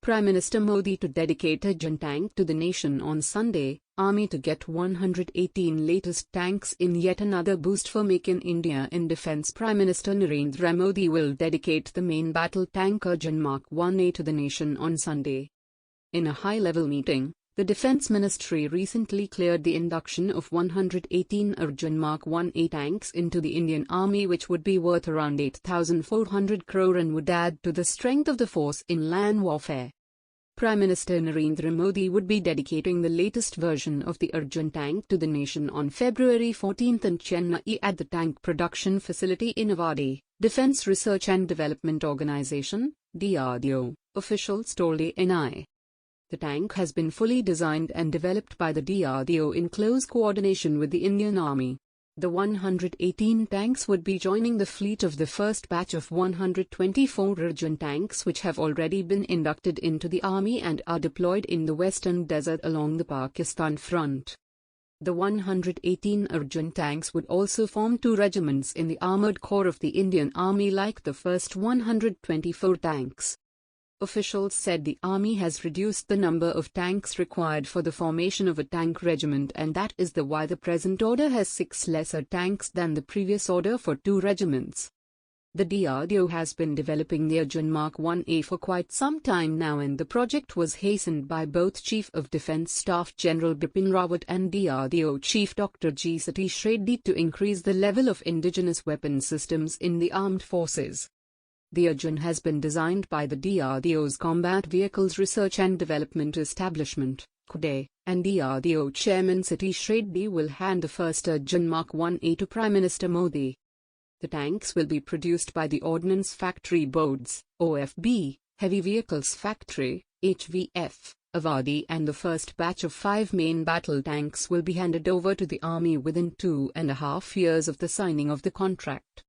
Prime Minister Modi to dedicate Arjun tank to the nation on Sunday, Army to get 118 latest tanks in yet another boost for Make in India in defence. Prime Minister Narendra Modi will dedicate the main battle tank Arjun Mark 1A to the nation on Sunday. In a high-level meeting, the Defence Ministry recently cleared the induction of 118 Arjun Mark 1A tanks into the Indian Army, which would be worth around 8,400 crore and would add to the strength of the force in land warfare. Prime Minister Narendra Modi would be dedicating the latest version of the Arjun tank to the nation on February 14 in Chennai at the tank production facility in Avadi, Defence Research and Development Organisation, DRDO, officials told ANI. The tank has been fully designed and developed by the DRDO in close coordination with the Indian Army. The 118 tanks would be joining the fleet of the first batch of 124 Arjun tanks which have already been inducted into the Army and are deployed in the western desert along the Pakistan front. The 118 Arjun tanks would also form 2 regiments in the Armoured Corps of the Indian Army like the first 124 tanks. Officials said the Army has reduced the number of tanks required for the formation of a tank regiment, and that is why the present order has 6 lesser tanks than the previous order for 2 regiments. The DRDO has been developing the Arjun Mark 1A for quite some time now, and the project was hastened by both Chief of Defence Staff General Bipin Rawat and DRDO Chief Dr. G. Satheesh Reddy to increase the level of indigenous weapon systems in the armed forces. The Arjun has been designed by the DRDO's Combat Vehicles Research and Development Establishment, CVRDE, and DRDO Chairman Satheesh Reddy will hand the first Arjun Mark 1A to Prime Minister Modi. The tanks will be produced by the Ordnance Factory Boards, OFB, Heavy Vehicles Factory, HVF, Avadi, and the first batch of 5 main battle tanks will be handed over to the Army within 2.5 years of the signing of the contract.